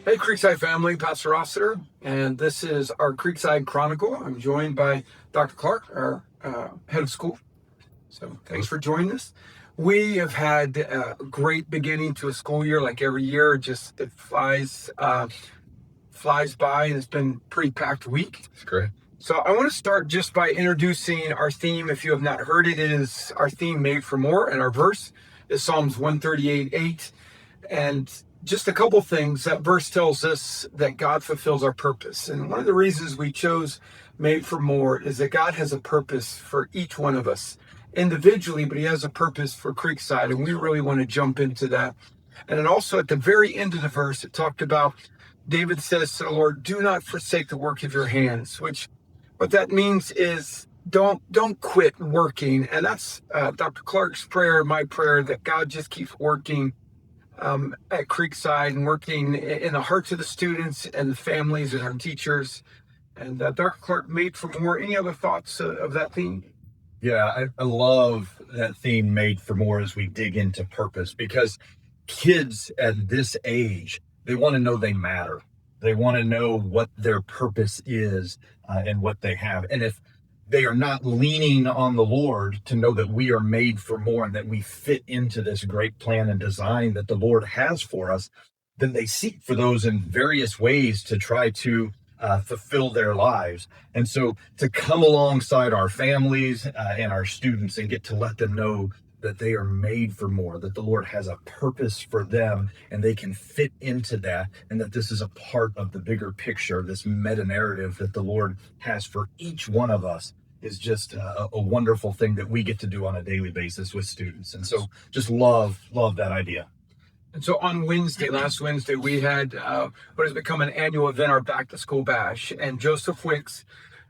Hey, Creekside family, Pastor Rossiter, and this is our Creekside Chronicle. I'm joined by Dr. Clark, our head of school. So thanks for joining us. We have had a great beginning to a school year, like every year. Just it flies by, and it's been a pretty packed week. That's great. So I want to start just by introducing our theme. If you have not heard it, is our theme Made for More, and our verse is Psalms 138:8. And just a couple things. That verse tells us that God fulfills our purpose. And one of the reasons we chose Made for More is that God has a purpose for each one of us individually, but he has a purpose for Creekside. And we really want to jump into that. And then also at the very end of the verse, it talked about David says to the Lord, do not forsake the work of your hands, which what that means is don't quit working. And that's Dr. Clark's prayer, my prayer, that God just keeps working at Creekside and working in the hearts of the students and the families and our teachers. And Dr. Clark, Made for More. Any other thoughts of that theme? Yeah, I love that theme, Made for More, as we dig into purpose, because kids at this age, they want to know they matter. They want to know what their purpose is and what they have. And if they are not leaning on the Lord to know that we are made for more and that we fit into this great plan and design that the Lord has for us, then they seek for those in various ways to try to fulfill their lives. And so to come alongside our families and our students and get to let them know that they are made for more, that the Lord has a purpose for them and they can fit into that, and that this is a part of the bigger picture, this meta narrative that the Lord has for each one of us, is just a wonderful thing that we get to do on a daily basis with students. And so just love that idea. And so on last Wednesday, we had what has become an annual event, our Back to School Bash. And Joseph Wicks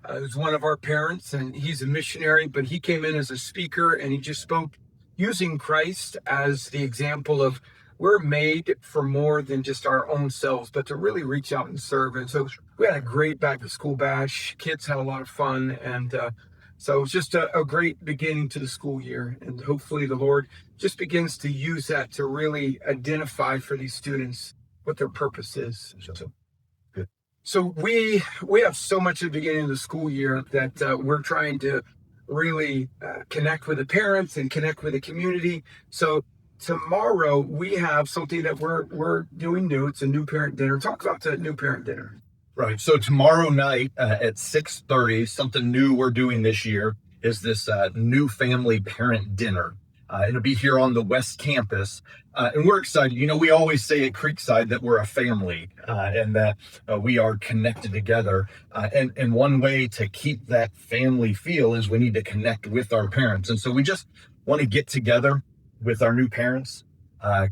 is one of our parents, and he's a missionary, but he came in as a speaker and he just spoke using Christ as the example of we're made for more than just our own selves, but to really reach out and serve. And so we had a great Back to School Bash. Kids had a lot of fun. And so it was just a great beginning to the school year. And hopefully the Lord just begins to use that to really identify for these students what their purpose is. So we have so much at the beginning of the school year that we're trying to really connect with the parents and connect with the community. So tomorrow we have something that we're doing new. It's a new parent dinner. Talk about the new parent dinner. Right. So tomorrow night at 6:30, something new we're doing this year is this new family parent dinner. It'll be here on the West Campus. And we're excited. You know, we always say at Creekside that we're a family and that we are connected together. And one way to keep that family feel is we need to connect with our parents. And so we just want to get together with our new parents,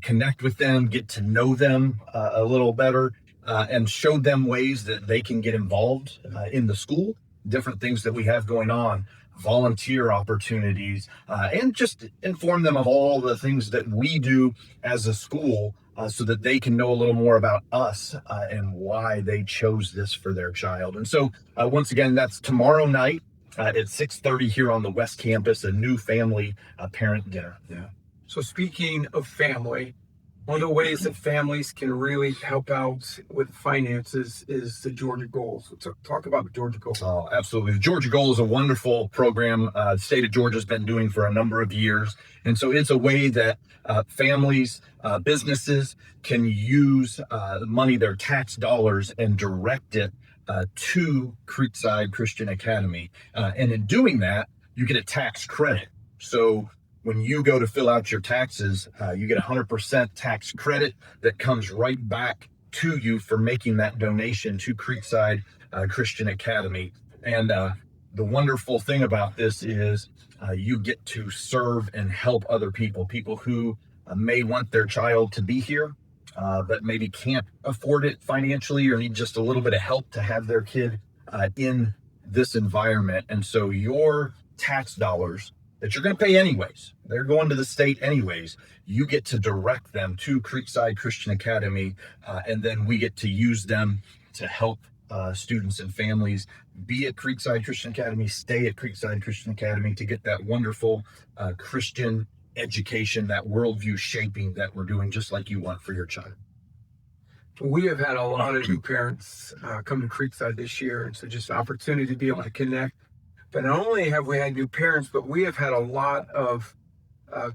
connect with them, get to know them a little better, and show them ways that they can get involved in the school, different things that we have going on, volunteer opportunities, and just inform them of all the things that we do as a school so that they can know a little more about us and why they chose this for their child. And so once again, that's tomorrow night at 6:30 here on the West Campus, a new family parent dinner. Yeah. So speaking of family, one of the ways that families can really help out with finances is the Georgia Goals. So talk about the Georgia Goals. Oh, absolutely. The Georgia Goal is a wonderful program the state of Georgia has been doing for a number of years. And so it's a way that families, businesses can use money, their tax dollars, and direct it to Creekside Christian Academy. And in doing that, you get a tax credit. So when you go to fill out your taxes, you get 100% tax credit that comes right back to you for making that donation to Creekside Christian Academy. And the wonderful thing about this is you get to serve and help other people who may want their child to be here, but maybe can't afford it financially or need just a little bit of help to have their kid in this environment. And so your tax dollars that you're going to pay anyways, they're going to the state anyways, you get to direct them to Creekside Christian Academy, and then we get to use them to help students and families be at Creekside Christian Academy, stay at Creekside Christian Academy to get that wonderful Christian education, that worldview shaping that we're doing just like you want for your child. We have had a lot of new parents come to Creekside this year, and so just opportunity to be able to connect. But not only have we had new parents, but we have had a lot of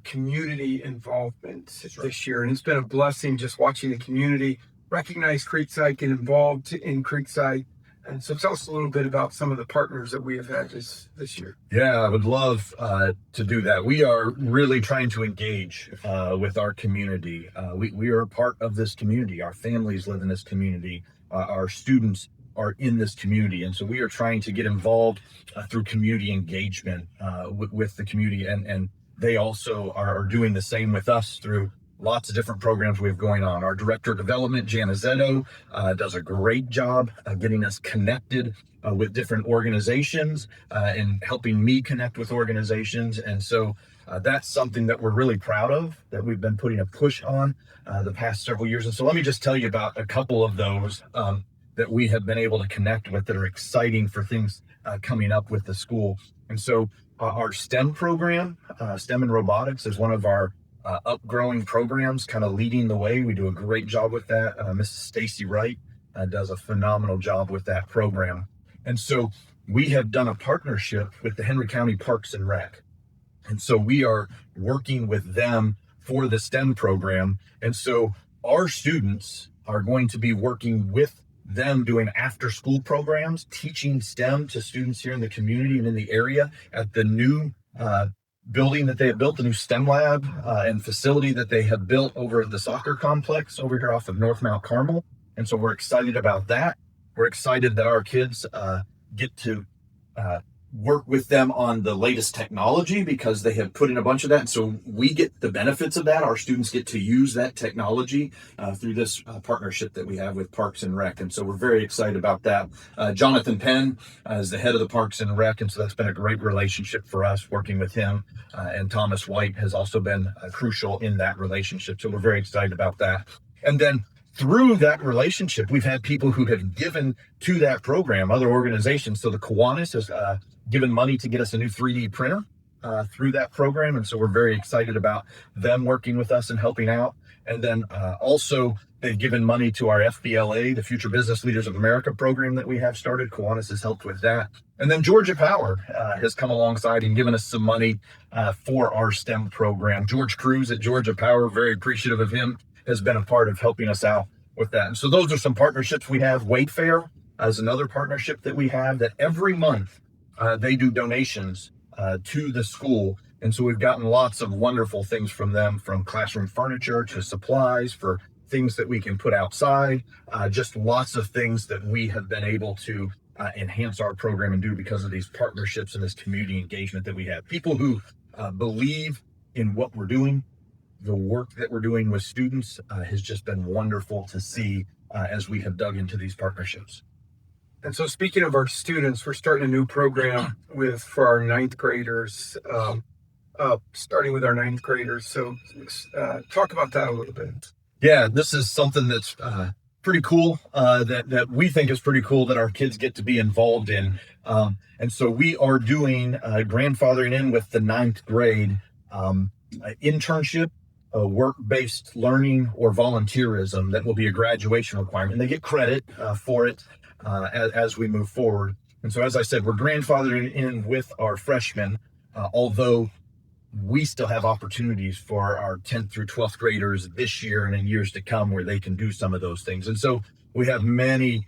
community involvement this year, and it's been a blessing just watching the community recognize Creekside, get involved in Creekside. And so tell us a little bit about some of the partners that we have had this year. Yeah, I would love to do that. We are really trying to engage with our community. We are a part of this community. Our families live in this community. Our students are in this community. And so we are trying to get involved through community engagement with the community. And they also are doing the same with us through lots of different programs we have going on. Our director of development, Janizetto, does a great job getting us connected with different organizations and helping me connect with organizations. And so that's something that we're really proud of, that we've been putting a push on the past several years. And so let me just tell you about a couple of those that we have been able to connect with that are exciting for things coming up with the school. And so our STEM program, STEM and robotics, is one of our upgrowing programs, kind of leading the way. We do a great job with that. Mrs. Stacy Wright does a phenomenal job with that program. And so we have done a partnership with the Henry County Parks and Rec. And so we are working with them for the STEM program. And so our students are going to be working with them doing after school programs, teaching STEM to students here in the community and in the area at the new building that they have built, the new STEM lab and facility that they have built over at the soccer complex over here off of North Mount Carmel. And so we're excited about that. We're excited that our kids get to work with them on the latest technology because they have put in a bunch of that. And so we get the benefits of that. Our students get to use that technology through this partnership that we have with Parks and Rec. And so we're very excited about that. Jonathan Penn is the head of the Parks and Rec. And so that's been a great relationship for us working with him. And Thomas White has also been crucial in that relationship. So we're very excited about that. And then through that relationship, we've had people who have given to that program, other organizations. So the Kiwanis has given money to get us a new 3D printer through that program. And so we're very excited about them working with us and helping out. And then also they've given money to our FBLA, the Future Business Leaders of America program that we have started. Kiwanis has helped with that. And then Georgia Power has come alongside and given us some money for our STEM program. George Cruz at Georgia Power, very appreciative of him, has been a part of helping us out with that. And so those are some partnerships we have. Wayfair is another partnership that we have that every month they do donations to the school. And so we've gotten lots of wonderful things from them, from classroom furniture to supplies for things that we can put outside, just lots of things that we have been able to enhance our program and do because of these partnerships and this community engagement that we have. People who believe in what we're doing, the work that we're doing with students has just been wonderful to see as we have dug into these partnerships. And so speaking of our students, we're starting a new program for our ninth graders, starting with our ninth graders. So talk about that a little bit. Yeah, this is something that's pretty cool, that we think is pretty cool that our kids get to be involved in. And so we are doing grandfathering in with the ninth grade internship, work-based learning, or volunteerism that will be a graduation requirement. And they get credit for it as we move forward. And so, as I said, we're grandfathering in with our freshmen, although we still have opportunities for our 10th through 12th graders this year and in years to come where they can do some of those things. And so we have many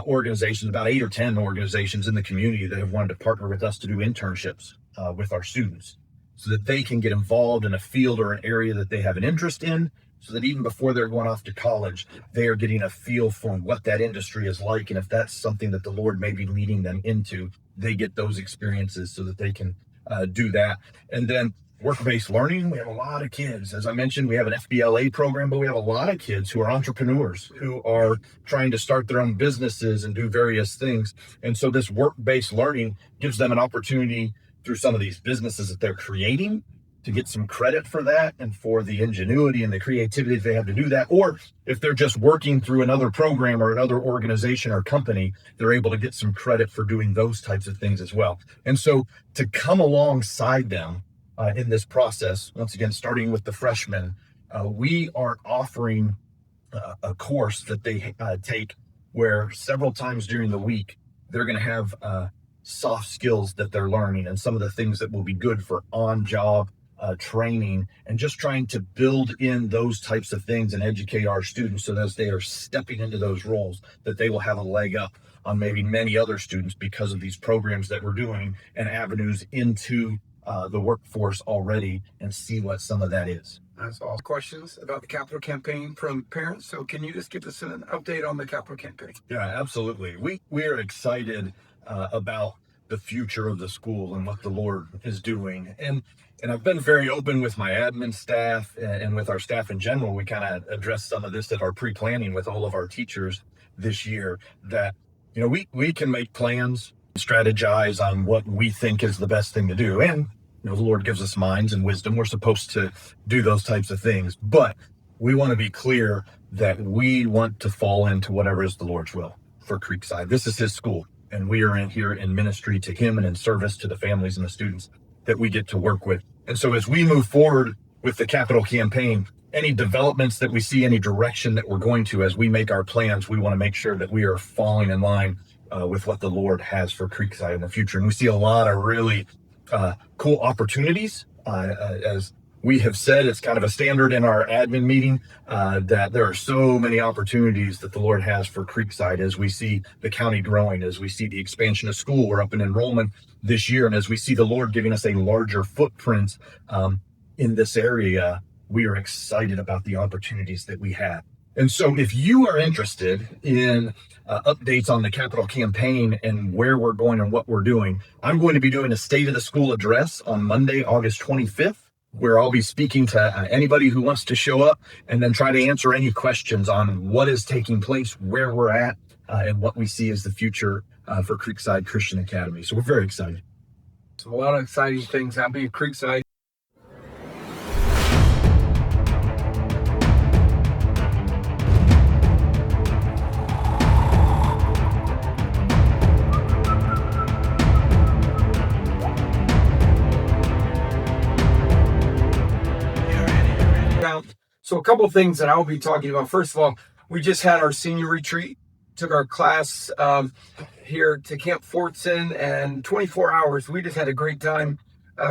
organizations, about 8 or 10 organizations in the community that have wanted to partner with us to do internships with our students, so that they can get involved in a field or an area that they have an interest in, so that even before they're going off to college, they are getting a feel for what that industry is like. And if that's something that the Lord may be leading them into, they get those experiences so that they can do that. And then work-based learning, we have a lot of kids. As I mentioned, we have an FBLA program, but we have a lot of kids who are entrepreneurs, who are trying to start their own businesses and do various things. And so this work-based learning gives them an opportunity through some of these businesses that they're creating to get some credit for that and for the ingenuity and the creativity they have to do that. Or if they're just working through another program or another organization or company, they're able to get some credit for doing those types of things as well. And so to come alongside them in this process, once again, starting with the freshmen, we are offering a course that they take where several times during the week they're going to have soft skills that they're learning and some of the things that will be good for on-job training, and just trying to build in those types of things and educate our students so that as they are stepping into those roles, that they will have a leg up on maybe many other students because of these programs that we're doing and avenues into the workforce already, and see what some of that is. That's all. Questions about the capital campaign from parents. So can you just give us an update on the capital campaign? Yeah, absolutely. We are excited about the future of the school and what the Lord is doing. And I've been very open with my admin staff and with our staff in general. We kind of addressed some of this at our pre-planning with all of our teachers this year, that, you know, we can make plans, strategize on what we think is the best thing to do. And, you know, the Lord gives us minds and wisdom. We're supposed to do those types of things, but we want to be clear that we want to fall into whatever is the Lord's will for Creekside. This is his school, and we are in here in ministry to him and in service to the families and the students that we get to work with. And so as we move forward with the capital campaign, any developments that we see, any direction that we're going to, as we make our plans, we want to make sure that we are falling in line with what the Lord has for Creekside in the future. And we see a lot of really cool opportunities. As we have said, it's kind of a standard in our admin meeting that there are so many opportunities that the Lord has for Creekside as we see the county growing, as we see the expansion of school. We're up in enrollment this year, and as we see the Lord giving us a larger footprint in this area, we are excited about the opportunities that we have. And so if you are interested in updates on the capital campaign and where we're going and what we're doing, I'm going to be doing a State of the School address on Monday, August 25th, where I'll be speaking to anybody who wants to show up and then try to answer any questions on what is taking place, where we're at, and what we see as the future for Creekside Christian Academy. So we're very excited. So a lot of exciting things happening at Creekside. So a couple of things that I'll be talking about. First of all, we just had our senior retreat, took our class here to Camp Fortson, and 24 hours. We just had a great time.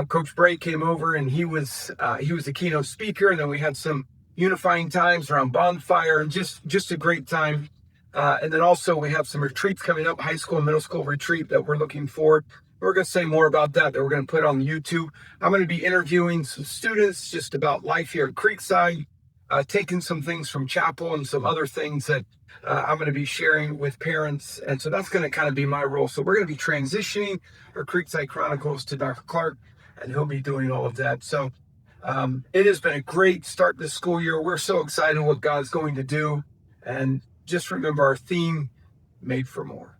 Coach Bray came over, and he was the keynote speaker, and then we had some unifying times around bonfire, and just a great time. And then also we have some retreats coming up, high school and middle school retreat that we're looking forward. We're going to say more about that we're going to put on YouTube. I'm going to be interviewing some students just about life here at Creekside, taking some things from chapel and some other things that I'm going to be sharing with parents. And so that's going to kind of be my role. So we're going to be transitioning our Creekside Chronicles to Dr. Clark, and he'll be doing all of that. So it has been a great start this school year. We're so excited what God's going to do. And just remember our theme, Made for More.